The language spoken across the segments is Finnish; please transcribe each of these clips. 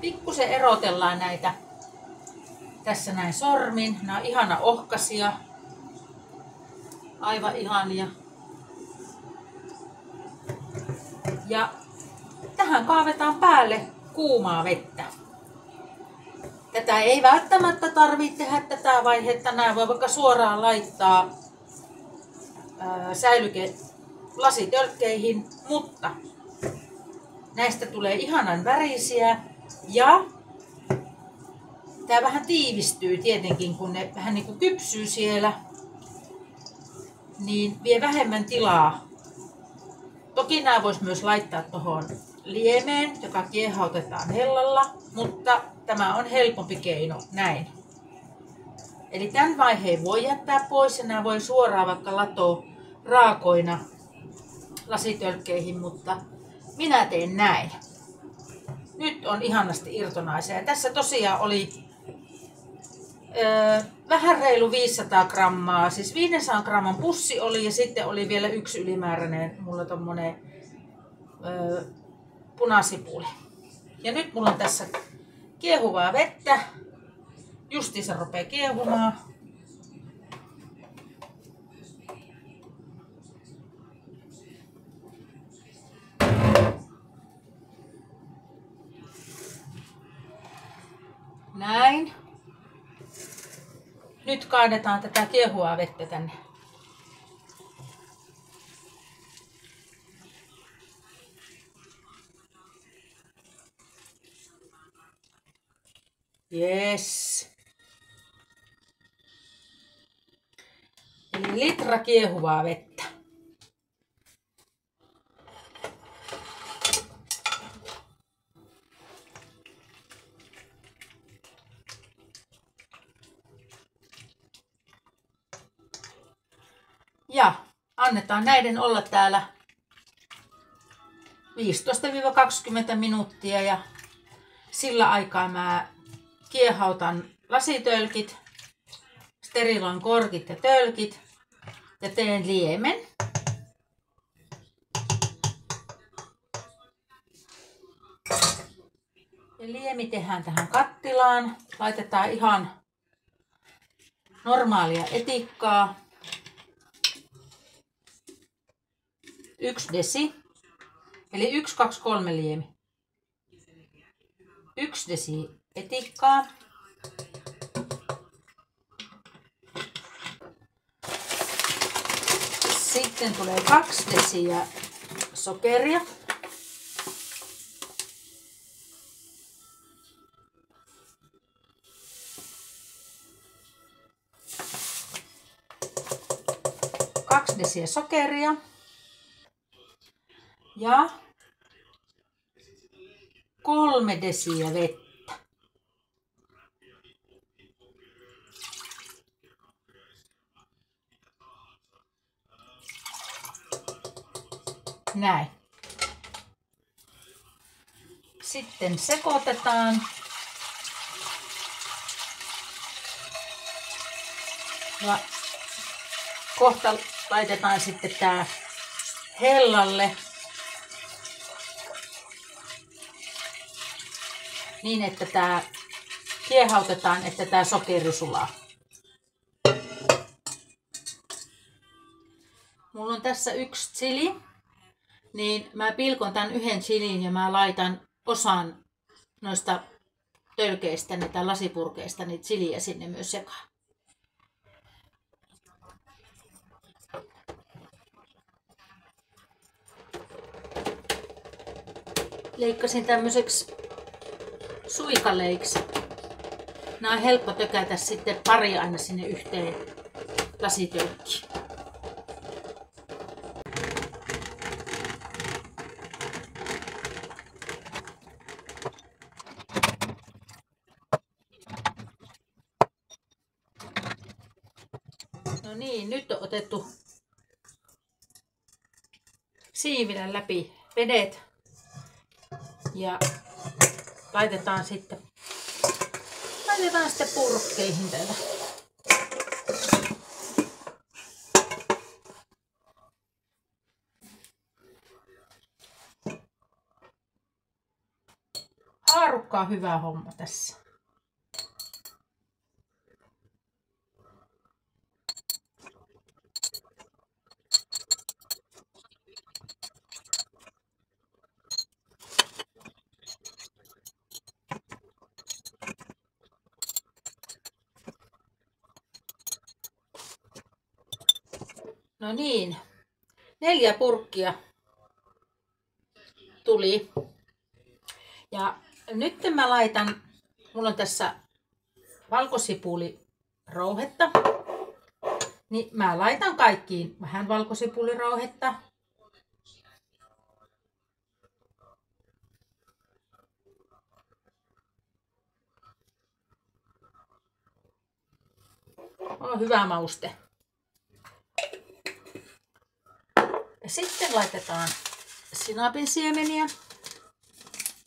Pikkusen erotellaan näitä tässä näin sormin. Nämä on ihana ohkaisia. Aivan ihania. Ja tähän kaavetaan päälle kuumaa vettä. Tätä ei välttämättä tarvitse tehdä tätä vaihetta. Nämä voi vaikka suoraan laittaa säilykelasitölkkeihin, mutta näistä tulee ihanan värisiä ja tää vähän tiivistyy tietenkin, kun ne vähän niin kuin kypsyy siellä, niin vie vähemmän tilaa. Toki nämä vois myös laittaa tuohon liemeen, joka kiehautetaan hellalla, mutta tämä on helpompi keino näin. Eli tämän vaiheen voi jättää pois ja nämä voi suoraan vaikka latoa raakoina lasitölkkeihin, mutta minä teen näin. Nyt on ihanasti irtonaisia. Tässä tosiaan oli vähän reilu 500 grammaa, siis 500 gramman pussi oli ja sitten oli vielä yksi ylimääräinen, mulla tommonen punasipuli. Ja nyt mulla on tässä kiehuvaa vettä, justiinsa rupeaa kiehumaan. Näin. Nyt kaadetaan tätä kiehuvaa vettä tänne. Yes. Eli litra kiehuvaa vettä. Ja annetaan näiden olla täällä 15-20 minuuttia ja sillä aikaa mä kiehautan lasitölkit, steriloin korkit ja tölkit ja teen liemen. Ja liemi tehdään tähän kattilaan. Laitetaan ihan normaalia etikkaa. 1 desi, eli 1, 2, 3 liemi. 1 desi etikkaa. Sitten tulee 2 desiä sokeria. Desiä sokeria ja 3 desiä vettä. Näin. Sitten sekoitetaan. Ja kohta laitetaan sitten tää hellalle niin, että tää kiehautetaan, että tää sokeri sulaa. Mulla on tässä 1 chili, niin mä pilkon tän 1 chilin ja mä laitan osan noista tölkeistä tai lasipurkeista niin chiliä sinne myös sekaan. Leikkasin tämmöiseksi suikaleiksi. Nää on helppo tökätä sitten pari aina sinne yhteen lasitölkkiin. No niin, nyt on otettu siivilän läpi vedet ja laitetaan sitten purkkeihin täältä. Haarukka on hyvä homma tässä. No niin, 4 purkkia tuli. Ja nyt mä laitan, mulla on tässä valkosipulirouhetta, niin mä laitan kaikkiin vähän valkosipulirouhetta. On hyvä mauste. Ja sitten laitetaan sinapinsiemeniä.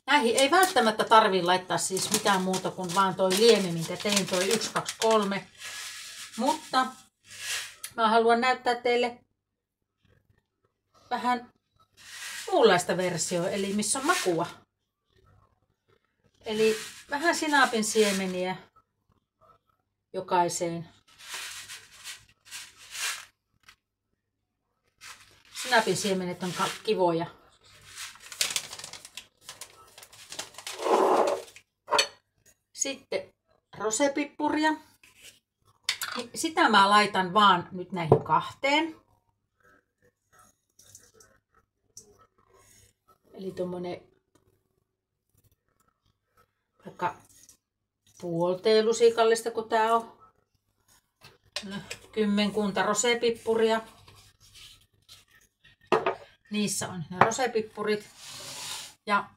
Näihin ei välttämättä tarvitse laittaa siis mitään muuta kuin vaan toi liemi, minkä tein, toi 1, 2, 3. Mutta mä haluan näyttää teille vähän muunlaista versiota, eli missä on makua. Eli vähän sinapinsiemeniä jokaiseen. Sinapinsieminet on kivoja. Sitten rosepippuria. Sitä mä laitan vaan nyt näihin 2. Eli tommonen vaikka puolteelusikallista, kun tää on. Kymmenkunta rosepippuria. Niissä on ne rosepippurit. Ja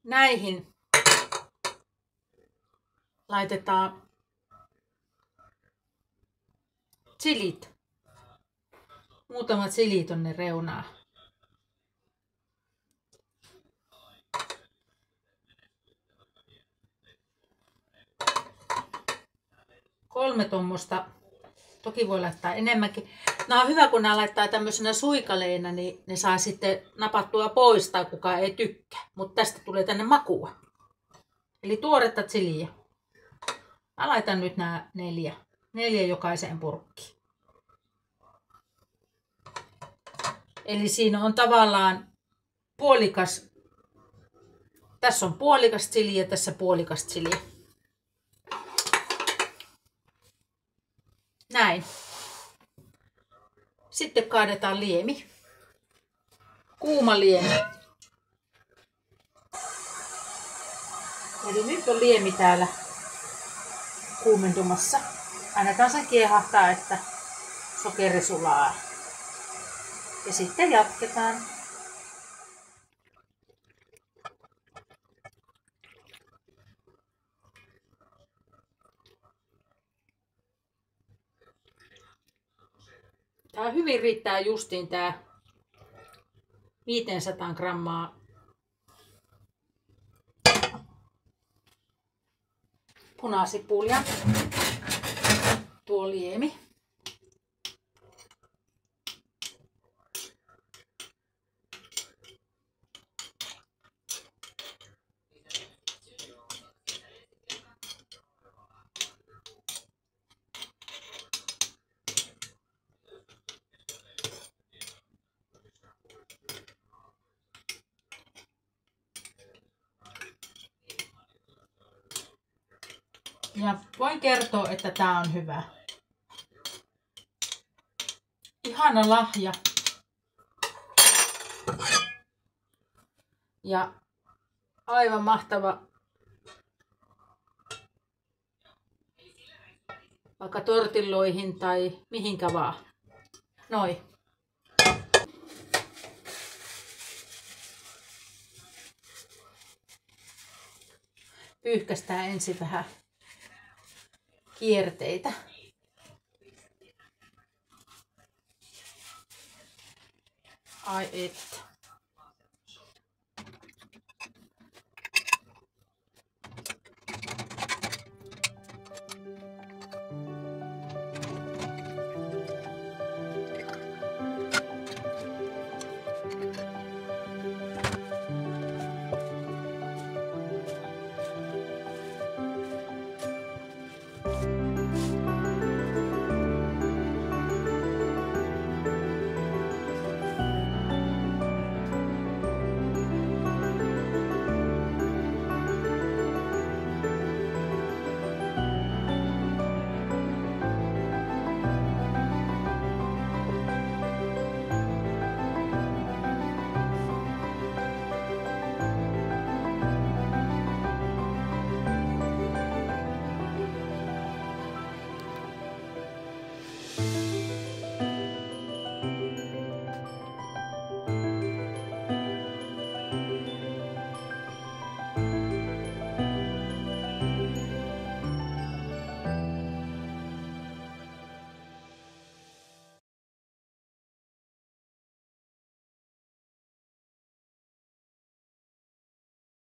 näihin laitetaan chilit. Muutama chili tonne reunaan. Kolme tuommoista. Toki voi laittaa enemmänkin. Nämä on hyvä, kun nämä laittaa tämmöisenä suikaleina, niin ne saa sitten napattua pois tai kukaan ei tykkää. Mutta tästä tulee tänne makua. Eli tuoretta chiliä. Mä laitan nyt nämä 4. 4 jokaiseen purkkiin. Eli siinä on tavallaan puolikas. Tässä on puolikas chili ja tässä puolikas chili. Näin. Sitten kaadetaan liemi. Kuuma liemi. Eli nyt on liemi täällä kuumentumassa. Annetaan sen kiehahtaa, että sokeri sulaa. Ja sitten jatketaan. Tää hyvin riittää justiin tää 500 grammaa punasipulia. Tuo liemi. Ja voin kertoa, että tää on hyvä. Ihana lahja. Ja aivan mahtava vaikka tortilloihin tai mihinkä vaan. Noi. Pyyhkästään ensin vähän kierteitä. Ai että.